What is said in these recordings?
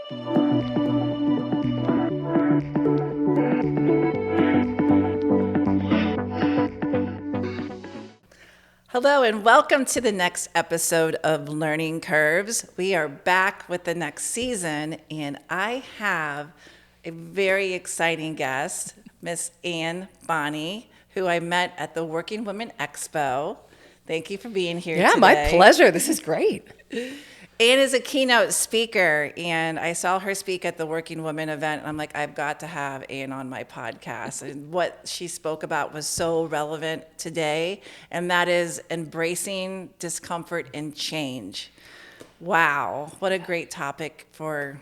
Hello and welcome to the next episode of Learning Curves. We are back with the next season and I have a very exciting guest, Miss Anne Bonney, who I met at the Working Women Expo. Thank you for being here today. Yeah, my pleasure. This is great. Anne is a keynote speaker, and I saw her speak at the Working Women event, and I'm like, I've got to have Anne on my podcast. And what she spoke about was so relevant today, and that is embracing discomfort and change. Wow, what a great topic for,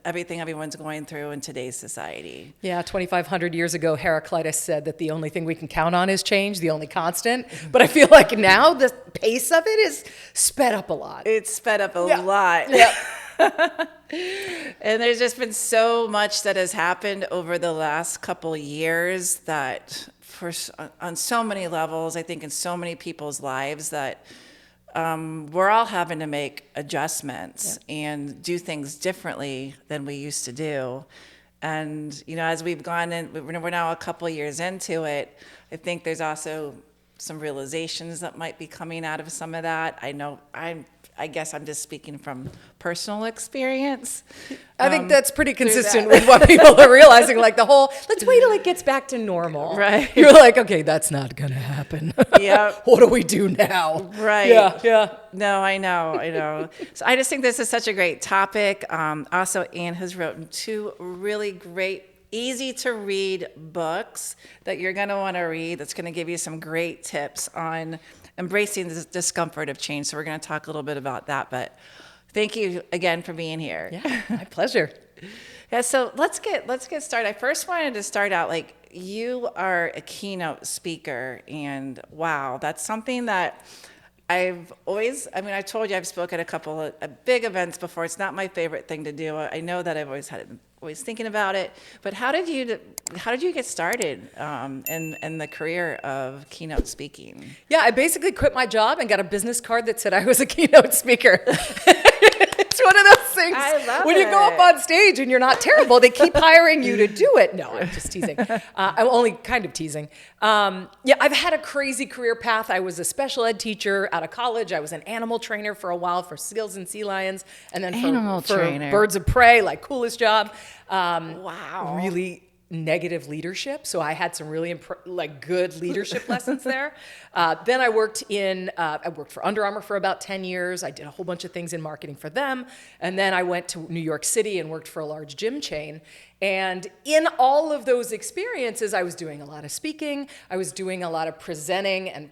everything everyone's going through in today's society. Yeah, 2,500 years ago, Heraclitus said that the only thing we can count on is change, the only constant. But I feel like now the pace of it is sped up a lot. It's sped up a lot. Yeah. And there's just been so much that has happened over the last couple of years that on so many levels, I think in so many people's lives that we're all having to make adjustments and do things differently than we used to do. And, as we've gone in, we're now a couple of years into it, I think there's also some realizations that might be coming out of some of that. I guess I'm just speaking from personal experience. I think that's pretty consistent with what people are realizing, like the whole, let's wait till it gets back to normal. Right. You're like, okay, that's not going to happen. Yeah. What do we do now? Right. Yeah. No, I know. So I just think this is such a great topic. Also, Anne has written two really great, easy to read books that you're going to want to read. That's going to give you some great tips on embracing the discomfort of change. So we're going to talk a little bit about that, but thank you again for being here. Yeah, my pleasure. Yeah, so let's get started. I first wanted to start out, like, you are a keynote speaker, and wow, that's something that I've always, I told you I've spoken at a couple of big events before. It's not my favorite thing to do. I know that I've always thinking about it, but how did you get started in the career of keynote speaking? Yeah, I basically quit my job and got a business card that said I was a keynote speaker. It's one of those things. I love when you go up on stage and you're not terrible, they keep hiring you to do it. No, I'm just teasing. I'm only kind of teasing. I've had a crazy career path. I was a special ed teacher out of college. I was an animal trainer for a while for seals and sea lions, and then for birds of prey, like coolest job. Wow. Really negative leadership. So I had some really good leadership lessons there. Then I worked for Under Armour for about 10 years. I did a whole bunch of things in marketing for them. And then I went to New York City and worked for a large gym chain. And in all of those experiences, I was doing a lot of speaking. I was doing a lot of presenting and,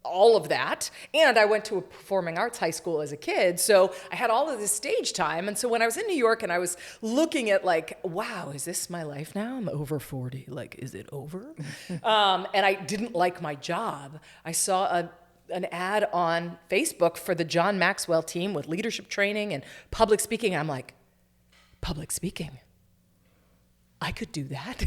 all of that. And I went to a performing arts high school as a kid. So I had all of this stage time. And so when I was in New York and I was looking at wow, is this my life now? I'm over 40. Is it over? And I didn't like my job. I saw an ad on Facebook for the John Maxwell team with leadership training and public speaking. And I'm like, public speaking? I could do that.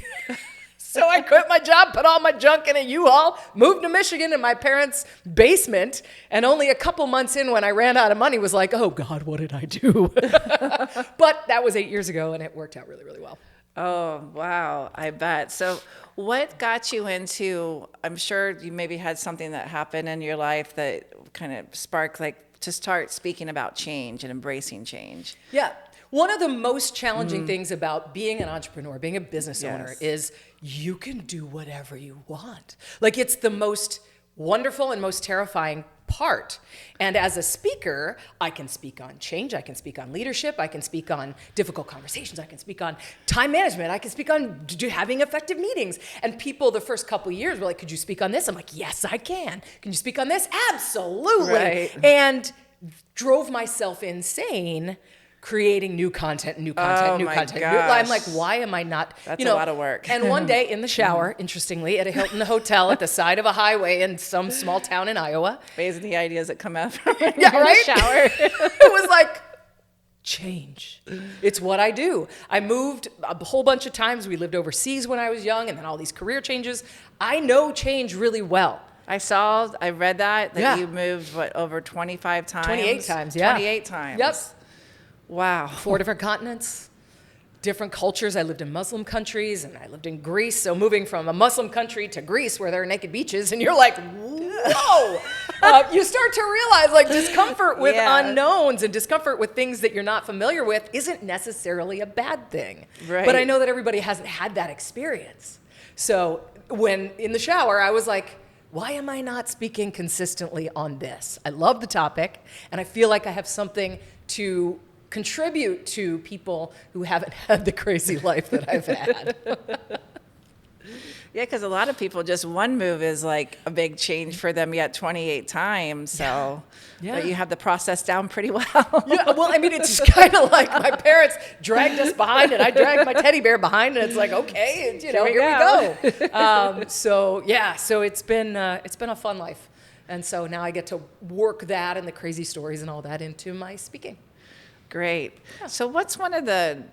So I quit my job, put all my junk in a U-Haul, moved to Michigan in my parents' basement, and only a couple months in when I ran out of money was like, oh God, what did I do? But that was 8 years ago, and it worked out really, really well. Oh, wow, I bet. So what got you into, I'm sure you maybe had something that happened in your life that kind of sparked, to start speaking about change and embracing change. Yeah. One of the most challenging things about being an entrepreneur, being a business owner, is you can do whatever you want. It's the most wonderful and most terrifying part. And as a speaker, I can speak on change, I can speak on leadership, I can speak on difficult conversations, I can speak on time management, I can speak on having effective meetings. And people the first couple of years were like, could you speak on this? I'm like, yes, I can. Can you speak on this? Absolutely. Right. And drove myself insane creating new content. Gosh. I'm like, why am I not? That's a lot of work. And one day in the shower, interestingly, at a Hilton hotel at the side of a highway in some small town in Iowa. Amazing the ideas that come out from right? the shower. It was like, change. It's what I do. I moved a whole bunch of times. We lived overseas when I was young, and then all these career changes. I know change really well. I read that you moved, over 25 times? 28 times, yeah. 28 times. Yep. Wow. 4 different continents, different cultures. I lived in Muslim countries and I lived in Greece. So moving from a Muslim country to Greece where there are naked beaches and you're like, whoa, you start to realize like discomfort with unknowns and discomfort with things that you're not familiar with isn't necessarily a bad thing. Right. But I know that everybody hasn't had that experience. So when in the shower, I was like, why am I not speaking consistently on this? I love the topic and I feel like I have something to contribute to people who haven't had the crazy life that I've had. Yeah, because a lot of people, just one move is like a big change for them, yet 28 times. So Yeah. but you have the process down pretty well. Yeah, well, I mean, it's just kind of like my parents dragged us behind and I dragged my teddy bear behind and it's like, okay, here we go. So it's been a fun life. And so now I get to work that and the crazy stories and all that into my speaking. Great. So what's one of the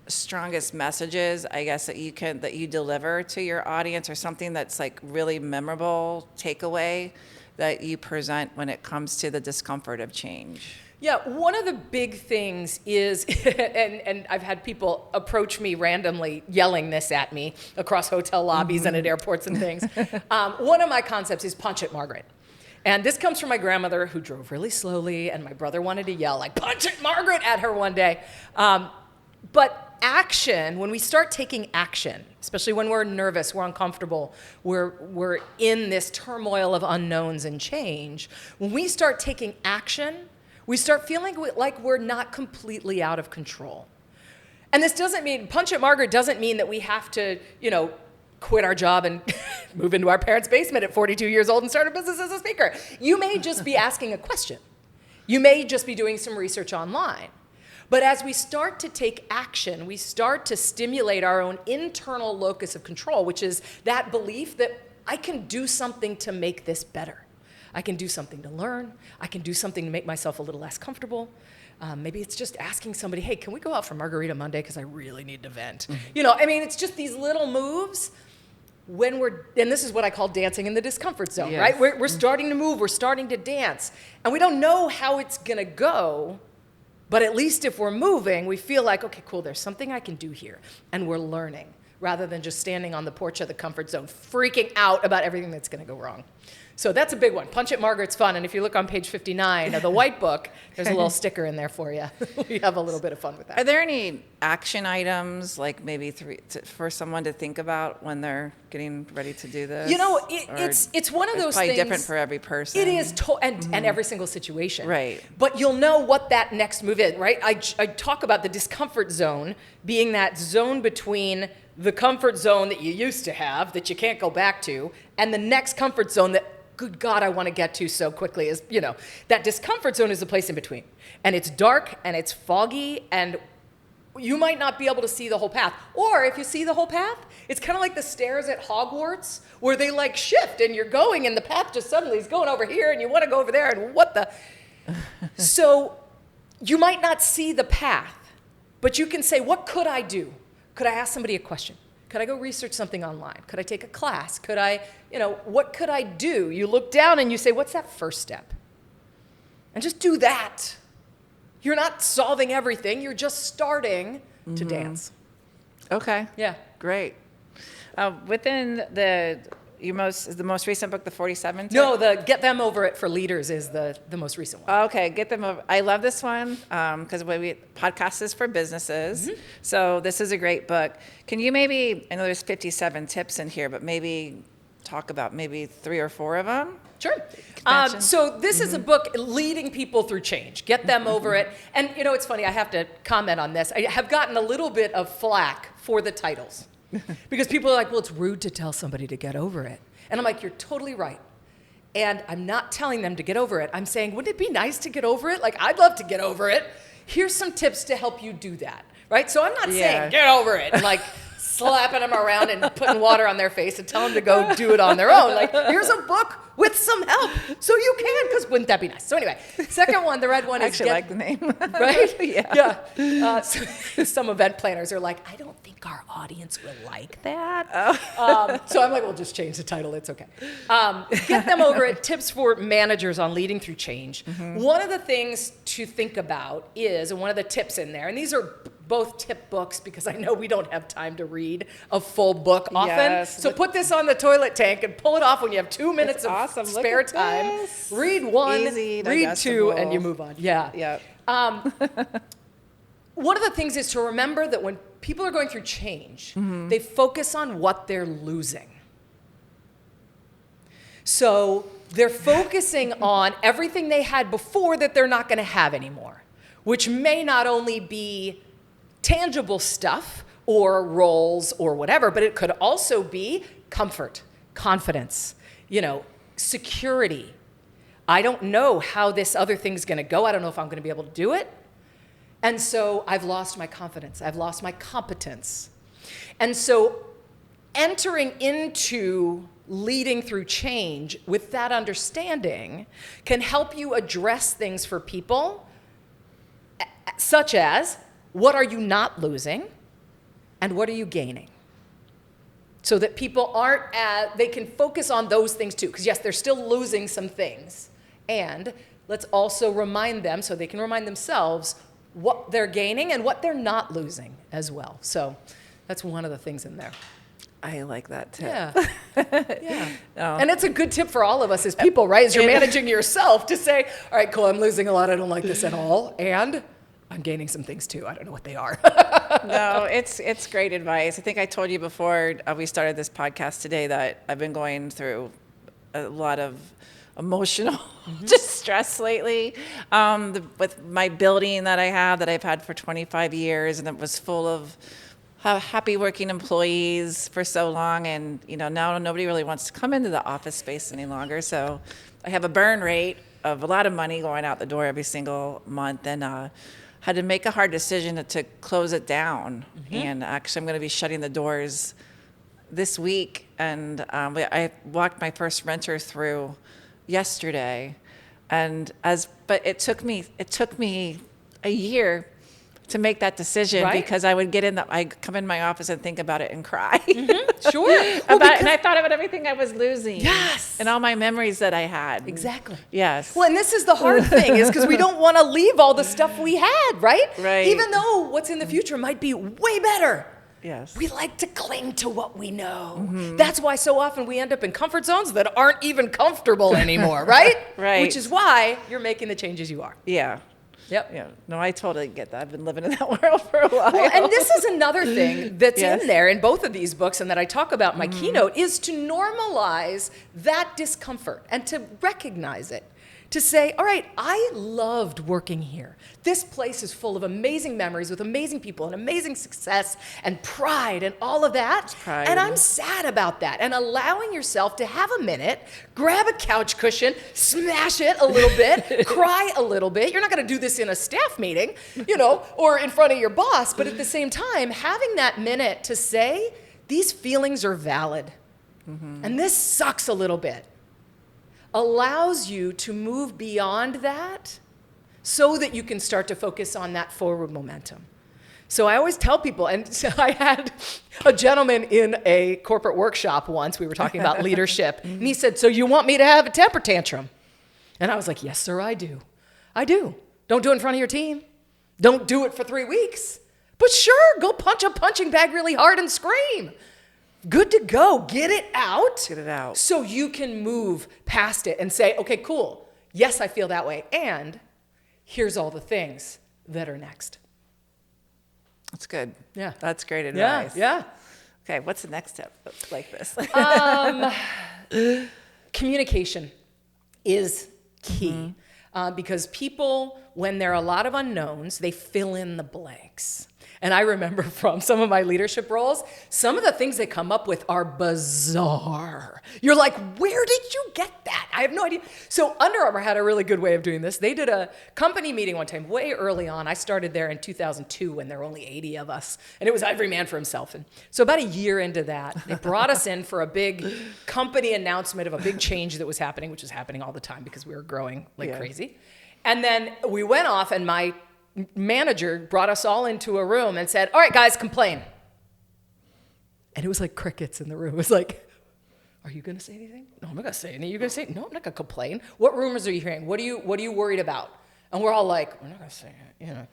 strongest messages, I guess, that you deliver to your audience, or something that's like really memorable takeaway that you present when it comes to the discomfort of change? Yeah, one of the big things is, and I've had people approach me randomly yelling this at me across hotel lobbies and at airports and things. One of my concepts is punch it, Margaret. And this comes from my grandmother who drove really slowly, and my brother wanted to yell like, punch it, Margaret, at her one day. But action, when we start taking action, especially when we're nervous, we're uncomfortable, we're in this turmoil of unknowns and change, when we start taking action, we start feeling like we're not completely out of control. And this doesn't mean, punch it, Margaret doesn't mean that we have to, quit our job and move into our parents' basement at 42 years old and start a business as a speaker. You may just be asking a question. You may just be doing some research online. But as we start to take action, we start to stimulate our own internal locus of control, which is that belief that I can do something to make this better. I can do something to learn. I can do something to make myself a little less comfortable. Maybe it's just asking somebody, hey, can we go out for Margarita Monday because I really need to vent? It's just these little moves when and this is what I call dancing in the discomfort zone, right? We're starting to move, we're starting to dance, and we don't know how it's gonna go, but at least if we're moving, we feel like, okay, cool, there's something I can do here, and we're learning, rather than just standing on the porch of the comfort zone, freaking out about everything that's gonna go wrong. So that's a big one. Punch it, Margaret's fun. And if you look on page 59 of the white book, there's a little sticker in there for you. We have a little bit of fun with that. Are there any action items, like maybe for someone to think about when they're getting ready to do this? It's one of those probably things. Different for every person. It is, and every single situation. Right. But you'll know what that next move is, right? I talk about the discomfort zone being that zone between the comfort zone that you used to have, that you can't go back to, and the next comfort zone that, good God, I want to get to so quickly is, that discomfort zone is the place in between. And it's dark and it's foggy and you might not be able to see the whole path. Or if you see the whole path, it's kind of like the stairs at Hogwarts where they like shift and you're going and the path just suddenly is going over here and you want to go over there and what the... So you might not see the path, but you can say, what could I do? Could I ask somebody a question? Could I go research something online? Could I take a class? Could I, what could I do? You look down and you say, what's that first step? And just do that. You're not solving everything. You're just starting to dance. Okay. Yeah. Great. Within the most recent book, the 47 tips? No, the Get Them Over It for Leaders is the most recent one. Okay, Get Them Over. I love this one because podcast is for businesses. Mm-hmm. So this is a great book. Can you maybe, I know there's 57 tips in here, but maybe talk about maybe 3 or 4 of them? Sure. So this is a book leading people through change. Get them over it. And it's funny, I have to comment on this. I have gotten a little bit of flack for the titles. Because people are like, well, it's rude to tell somebody to get over it. And I'm like, you're totally right. And I'm not telling them to get over it. I'm saying, wouldn't it be nice to get over it? Like, I'd love to get over it. Here's some tips to help you do that, right? So I'm not saying get over it. Like, slapping them around and putting water on their face and tell them to go do it on their own. Like, here's a book with some help so you can, because wouldn't that be nice? So anyway, second one, the red one I is actually like the name. right? Yeah. So some event planners are like, I don't think our audience will like that. Oh. So I'm like, we'll just change the title. It's okay. Get them over at Tips for Managers on Leading Through Change. One of the things to think about is, and one of the tips in there, and these are both tip books because I know we don't have time to read a full book often. Yes. So put this on the toilet tank and pull it off when you have 2 minutes of awesome. Look spare at time. this. Read one, Easy, read two, digestible. and you move on. Yeah. Yep. One of the things is to remember that when people are going through change, they focus on what they're losing. So they're focusing on everything they had before that they're not going to have anymore, which may not only be tangible stuff or roles or whatever, but it could also be comfort, confidence, security. I don't know how this other thing's going to go. I don't know if I'm going to be able to do it. And so I've lost my confidence. I've lost my competence. And so entering into leading through change with that understanding can help you address things for people, such as, what are you not losing and what are you gaining? So that people they can focus on those things too. Because yes, they're still losing some things. And let's also remind them, so they can remind themselves, what they're gaining and what they're not losing as well. So that's one of the things in there. I like that tip. Yeah. Yeah. Oh. And it's a good tip for all of us as people, right? As you're managing yourself to say, all right, cool, I'm losing a lot. I don't like this at all. And I'm gaining some things too. I don't know what they are. No, it's great advice. I think I told you before we started this podcast today that I've been going through a lot of emotional distress lately with my building that I've had for 25 years, and it was full of happy working employees for so long, and now nobody really wants to come into the office space any longer. So I have a burn rate of a lot of money going out the door every single month, and had to make a hard decision to close it down. And actually, I'm going to be shutting the doors this week. And I walked my first renter through yesterday, but it took me a year to make that decision, right? Because I'd come in my office and think about it and cry. Sure. And I thought about everything I was losing. Yes. And all my memories that I had. Exactly. Yes. Well, and this is the hard thing, is because we don't want to leave all the stuff we had, right? Right. Even though what's in the future might be way better. Yes. We like to cling to what we know. That's why so often we end up in comfort zones that aren't even comfortable anymore, right? Right. Which is why you're making the changes you are. Yeah. Yep. Yeah. No, I totally get that. I've been living in that world for a while. Well, and this is another thing that's Yes. in there in both of these books and that I talk about in my keynote, is to normalize that discomfort and to recognize it. To say, all right, I loved working here. This place is full of amazing memories with amazing people and amazing success and pride and all of that. Pride. And I'm sad about that. And allowing yourself to have a minute, grab a couch cushion, smash it a little bit, cry a little bit. You're not going to do this in a staff meeting, or in front of your boss. But at the same time, having that minute to say, these feelings are valid. And this sucks a little bit, allows you to move beyond that so that you can start to focus on that forward momentum. So I always tell people, and so I had a gentleman in a corporate workshop once, we were talking about leadership, and he said, so you want me to have a temper tantrum? And I was like, yes, sir, I do. I do. Don't do it in front of your team. Don't do it for 3 weeks. But sure, go punch a punching bag really hard and scream. Good to go. Get it out. Get it out. So you can move past it and say, okay, cool. Yes, I feel that way. And here's all the things that are next. That's good. Yeah. That's great advice. Yeah. Okay, what's the next step like this? Communication is key. Because people, when there are a lot of unknowns, they fill in the blanks. And I remember from some of my leadership roles, some of the things they come up with are bizarre. You're like, where did you get that? I have no idea. So Under Armour had a really good way of doing this. They did a company meeting one time, way early on. I started there in 2002 when there were only 80 of us. And it was every man for himself. And so about a year into that, they brought us in for a big company announcement of a big change that was happening, which was happening all the time because we were growing like crazy. And then we went off, and my manager brought us all into a room and said, all right, guys, complain. And it was like crickets in the room. It was like, are you going to say anything? No, I'm not going to say anything. You're going to say, no, I'm not going to complain. What rumors are you hearing? What are you worried about? And we're all like, we're not going to say it,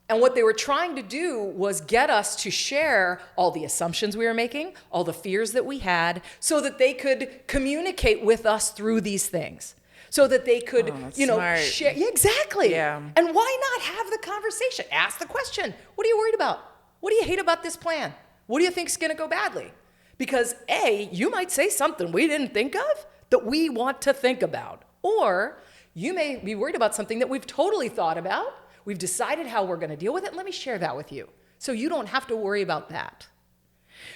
And what they were trying to do was get us to share all the assumptions we were making, all the fears that we had, so that they could communicate with us through these things. So that they could, smart. share. Yeah, exactly. Yeah. And why not have the conversation? Ask the question. What are you worried about? What do you hate about this plan? What do you think is going to go badly? Because A, you might say something we didn't think of that we want to think about. Or you may be worried about something that we've totally thought about. We've decided how we're going to deal with it. Let me share that with you. So you don't have to worry about that.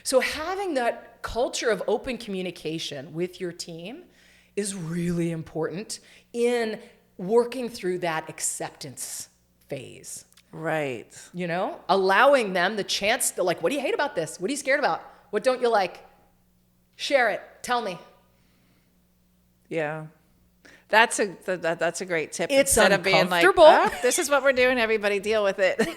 So having that culture of open communication with your team is really important in working through that acceptance phase. Right. Allowing them the chance to, like, what do you hate about this? What are you scared about? What don't you like? Share it. Tell me. Yeah. That's a great tip. It's Instead of being like, uncomfortable. this is what we're doing, everybody deal with it.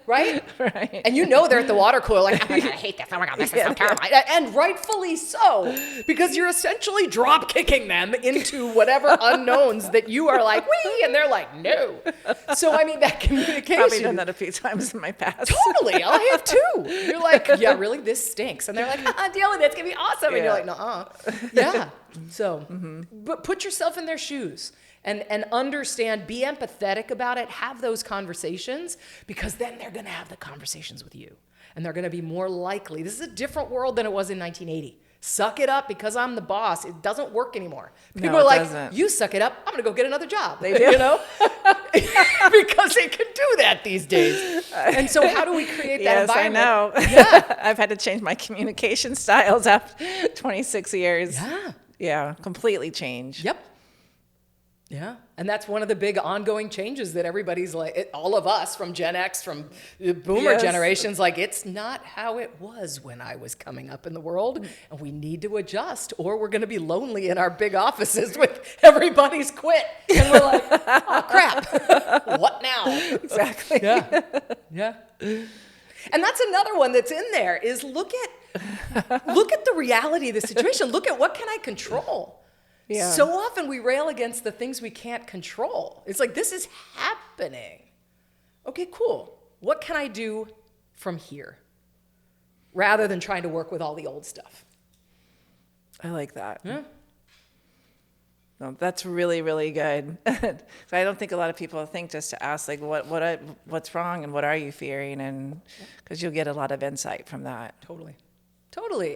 Right? Right. And they're at the water cooler like, oh my God, I hate this. Oh my God, this is so terrible. And rightfully so, because you're essentially drop kicking them into whatever unknowns that you are like, wee, and they're like, no. So, that communication. Probably done that a few times in my past. Totally. I have too. You're like, yeah, really? This stinks. And they're like, deal with it. It's going to be awesome. And you're like, nuh-uh. Yeah. So, but put yourself in their shoes and understand, be empathetic about it, have those conversations, because then they're going to have the conversations with you. And they're going to be more likely. This is a different world than it was in 1980. Suck it up because I'm the boss. It doesn't work anymore. People are like, doesn't. you suck it up. I'm going to go get another job. They do. Because they can do that these days. And so how do we create that environment? Yes, I know. Yeah. I've had to change my communication styles after 26 years. Yeah. Yeah, completely change. Yep. Yeah. And that's one of the big ongoing changes that everybody's like, all of us from Gen X, from the boomer generations, like, it's not how it was when I was coming up in the world. And we need to adjust, or we're going to be lonely in our big offices with everybody's quit. And we're like, oh, crap. What now? Exactly. Yeah. Yeah. And that's another one that's in there is look at the reality of the situation. Look at what can I control? Yeah. So often we rail against the things we can't control. It's like, this is happening. Okay, cool. What can I do from here? Rather than trying to work with all the old stuff. I like that. Yeah. No, that's really, really good. So I don't think a lot of people think just to ask, like, what's wrong and what are you fearing? And because you'll get a lot of insight from that. Totally.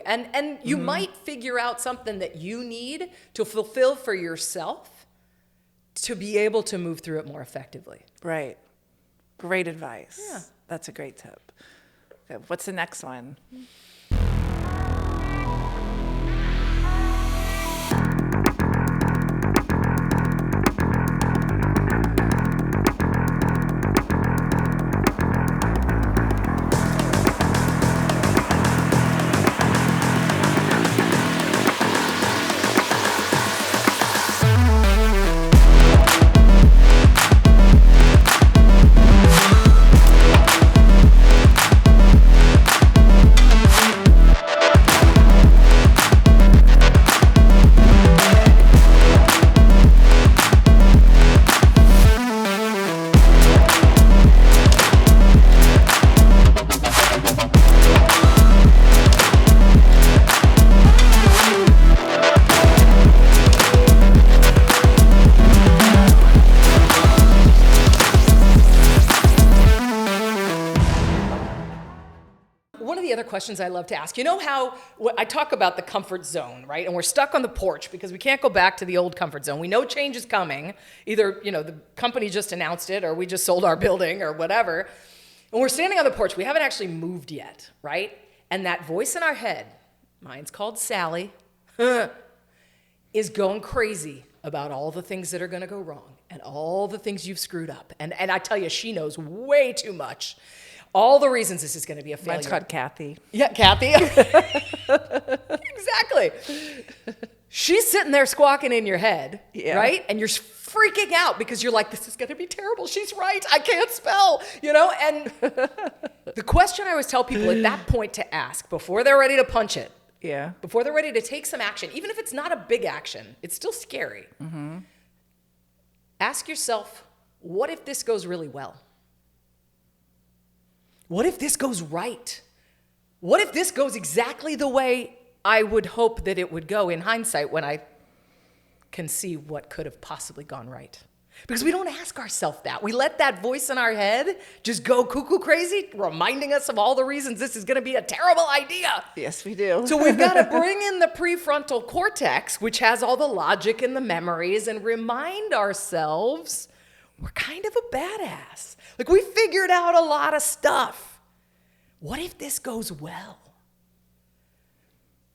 And you might figure out something that you need to fulfill for yourself to be able to move through it more effectively. Right. Great advice. Yeah. That's a great tip. Okay, what's the next one? Questions I love to ask. You know how I talk about the comfort zone, right? And we're stuck on the porch because we can't go back to the old comfort zone. We know change is coming. Either, the company just announced it or we just sold our building or whatever. And we're standing on the porch. We haven't actually moved yet, right? And that voice in our head, mine's called Sally, is going crazy about all the things that are going to go wrong and all the things you've screwed up. And I tell you, she knows way too much. All the reasons this is going to be a failure. Mine's called Kathy. Yeah, Kathy. Exactly. She's sitting there squawking in your head, right? And you're freaking out because you're like, this is going to be terrible. She's right. I can't spell, And the question I always tell people at that point to ask before they're ready to punch it, before they're ready to take some action, even if it's not a big action, it's still scary. Mm-hmm. Ask yourself, what if this goes really well? What if this goes right? What if this goes exactly the way I would hope that it would go in hindsight when I can see what could have possibly gone right? Because we don't ask ourselves that. We let that voice in our head just go cuckoo crazy, reminding us of all the reasons this is going to be a terrible idea. Yes, we do. So we've got to bring in the prefrontal cortex, which has all the logic and the memories, and remind ourselves we're kind of a badass. Like, we figured out a lot of stuff. What if this goes well?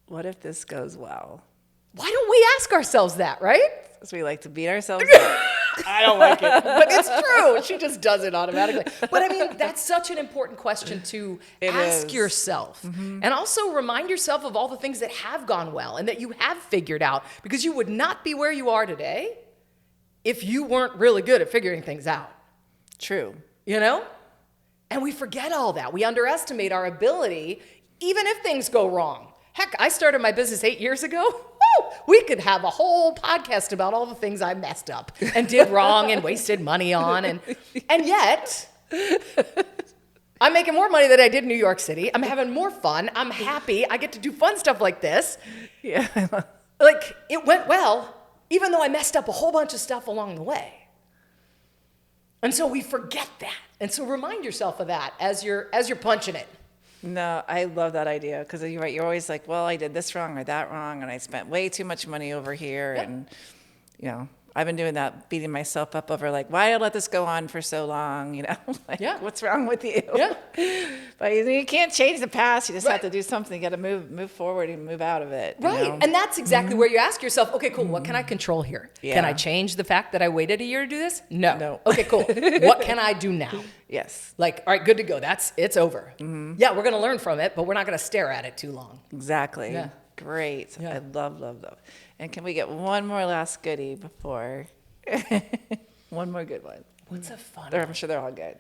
What if this goes well? Why don't we ask ourselves that, right? Because we like to beat ourselves up. I don't like it, but it's true. She just does it automatically. But I mean, that's such an important question to ask yourself. Mm-hmm. And also remind yourself of all the things that have gone well and that you have figured out, because you would not be where you are today if you weren't really good at figuring things out. True. And we forget all that. We underestimate our ability, even if things go wrong. Heck, I started my business 8 years ago. Woo! We could have a whole podcast about all the things I messed up and did wrong and wasted money on. And yet, I'm making more money than I did in New York City. I'm having more fun. I'm happy. I get to do fun stuff like this. Yeah. Like, it went well, even though I messed up a whole bunch of stuff along the way. And so we forget that. And so remind yourself of that as you're punching it. No, I love that idea, because you're right. You're always like, well, I did this wrong or that wrong, and I spent way too much money over here. Yep. And, I've been doing that, beating myself up over like, why did I let this go on for so long? What's wrong with you? Yeah. But you can't change the past. You just have to do something. You got to move forward and move out of it. Right. And that's exactly where you ask yourself, okay, cool. What can I control here? Yeah. Can I change the fact that I waited a year to do this? No. Okay, cool. What can I do now? Yes. Like, all right, good to go. It's over. Mm-hmm. Yeah, we're going to learn from it, but we're not going to stare at it too long. Exactly. Yeah. Great. Yeah. I love. And can we get one more last goodie before? One more good one. What's a fun I'm sure they're all good.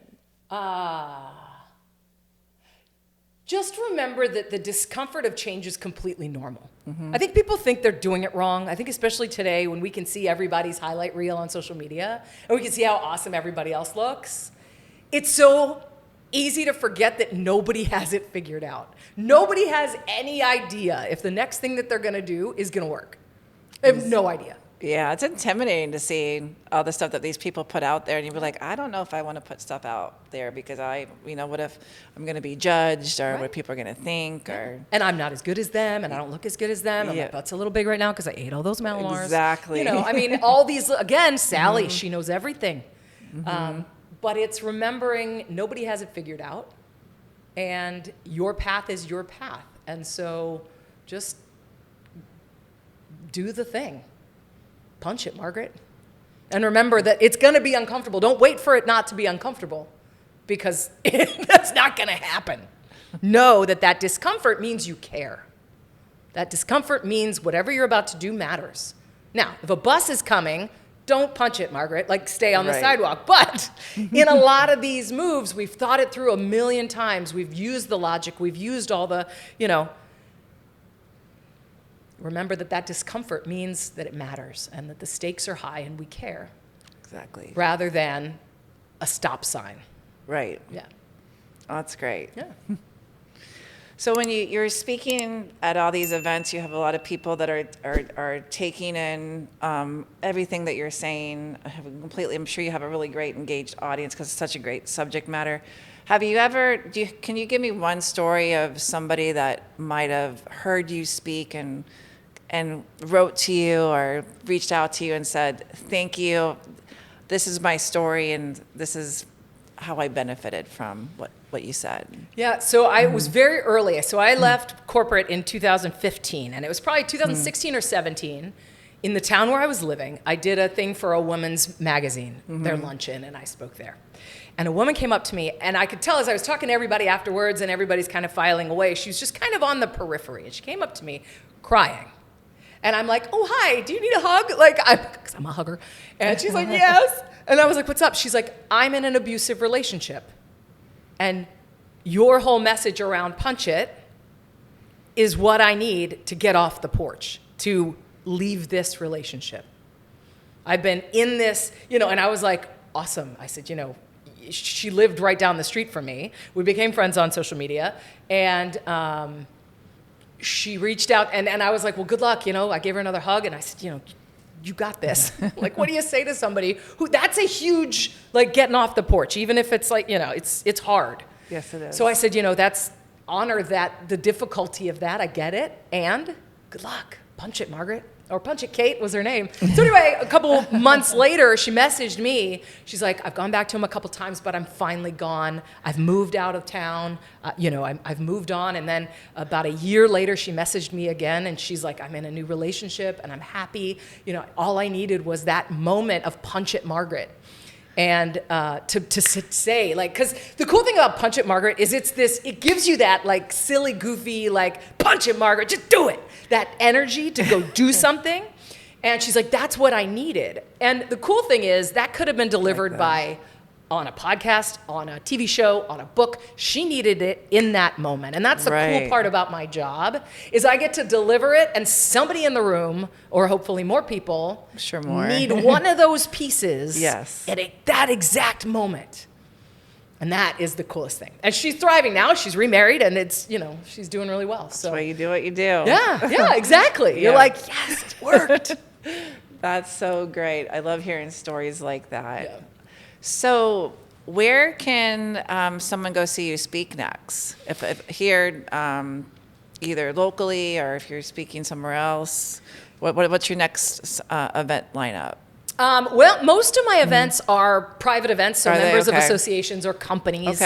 Just remember that the discomfort of change is completely normal. Mm-hmm. I think people think they're doing it wrong. I think especially today when we can see everybody's highlight reel on social media and we can see how awesome everybody else looks. It's so easy to forget that nobody has it figured out. Nobody has any idea if the next thing that they're going to do is going to work. They have no idea. Yeah, it's intimidating to see all the stuff that these people put out there, and you'd be like, I don't know if I want to put stuff out there because what if I'm going to be judged, or what people are going to think, or and I'm not as good as them, and I don't look as good as them, and my butt's a little big right now because I ate all those Malinois. Exactly. All these, again, Sally, she knows everything. Mm-hmm. But it's remembering nobody has it figured out, and your path is your path, and so just do the thing. Punch it, Margaret. And remember that it's going to be uncomfortable. Don't wait for it not to be uncomfortable, because that's not going to happen. Know that discomfort means you care. That discomfort means whatever you're about to do matters. Now, if a bus is coming, don't punch it, Margaret. Like, stay on the sidewalk. But in a lot of these moves, we've thought it through a million times. We've used the logic. We've used all the, Remember that discomfort means that it matters and that the stakes are high and we care. Exactly. Rather than a stop sign. Right. Yeah. Oh, that's great. Yeah. So when you're speaking at all these events, you have a lot of people that are taking in everything that you're saying. I'm sure you have a really great engaged audience because it's such a great subject matter. Have you ever, can you give me one story of somebody that might have heard you speak and wrote to you or reached out to you and said, thank you, this is my story and this is how I benefited from what you said. Yeah, so I was very early. So I left corporate in 2015, and it was probably 2016 or 17. In the town where I was living, I did a thing for a woman's magazine, their luncheon, and I spoke there. And a woman came up to me, and I could tell as I was talking to everybody afterwards, and everybody's kind of filing away, she was just kind of on the periphery. And she came up to me crying. And I'm like, oh, hi, do you need a hug? Because I'm a hugger. And she's like, yes. And I was like, what's up? She's like, I'm in an abusive relationship. And your whole message around punch it is what I need to get off the porch, to leave this relationship. I've been in this, and I was like, awesome. I said, she lived right down the street from me. We became friends on social media. And she reached out, and I was like, well, good luck. I gave her another hug, and I said, you got this. Like, what do you say to somebody who, that's a huge, getting off the porch, even if it's it's hard. Yes, it is. So I said, that's honor the difficulty of that. I get it. And good luck. Punch it, Margaret. Or Punch It Kate was her name. So anyway, a couple months later, she messaged me. She's like, I've gone back to him a couple times, but I'm finally gone. I've moved out of town. I've moved on. And then about a year later, she messaged me again, and she's like, I'm in a new relationship, and I'm happy. All I needed was that moment of Punch It, Margaret. And to say, because the cool thing about Punch It, Margaret is it gives you that silly, goofy, punch it, Margaret, just do it. That energy to go do something. And she's like, that's what I needed. And the cool thing is that could have been delivered on a podcast, on a TV show, on a book. She needed it in that moment. And that's the cool part about my job, is I get to deliver it, and somebody in the room, or hopefully more people, need one of those pieces at that exact moment. And that is the coolest thing. And she's thriving now. She's remarried, and it's, she's doing really well. So that's why you do what you do. Yeah, exactly. You're like, yes, it worked. That's so great. I love hearing stories like that. Yeah. So where can someone go see you speak next? If here, either locally or if you're speaking somewhere else, what's your next event lineup? Well, most of my events are private events, so members of associations or companies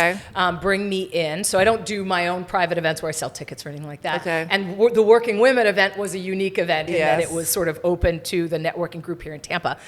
bring me in. So I don't do my own private events where I sell tickets or anything like that. Okay. And the Working Women event was a unique event in that it was sort of open to the networking group here in Tampa.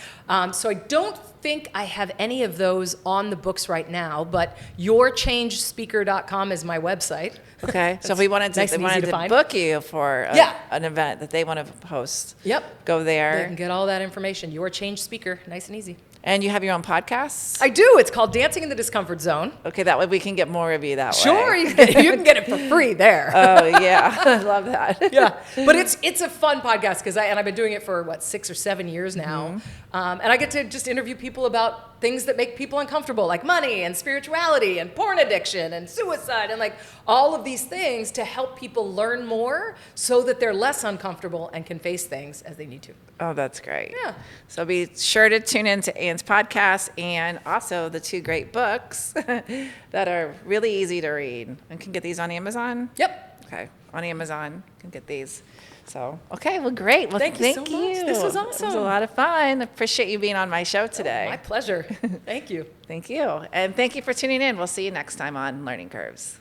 So I don't think I have any of those on the books right now, but yourchangespeaker.com is my website. Okay. So if we wanted to book you for an event that they want to host, go there. They can get all that information. Your Change Speaker, nice and easy. And you have your own podcast? I do. It's called Dancing in the Discomfort Zone. Okay, that way we can get more of you that way. Sure, you can get it for free there. Oh, yeah. I love that. Yeah. But it's a fun podcast because I've been doing it for, 6 or 7 years now. And I get to just interview people about things that make people uncomfortable, like money and spirituality and porn addiction and suicide and all of these things to help people learn more so that they're less uncomfortable and can face things as they need to. Oh, that's great. Yeah. So be sure to tune in to Anne's podcast and also the 2 great books that are really easy to read. And can get these on Amazon? Yep. Okay. On Amazon, can get these. So, okay, well, great. Well, thank you so much. This was awesome. It was a lot of fun. Appreciate you being on my show today. Oh, my pleasure. Thank you. Thank you. And thank you for tuning in. We'll see you next time on Learning Curves.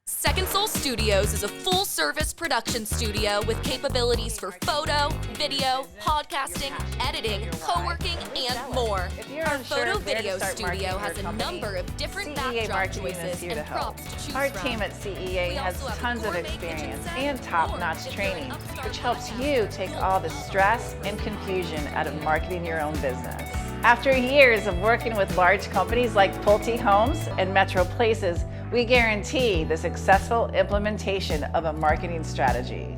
Second Soul Studios is a full-service production studio with capabilities for photo, video, podcasting, editing, co-working, and more. Our photo video studio has a number of different backdrop choices and props to choose from. Our team at CEA has tons of experience and top-notch training, which helps you take all the stress and confusion out of marketing your own business. After years of working with large companies like Pulte Homes and Metro Places, we guarantee the successful implementation of a marketing strategy.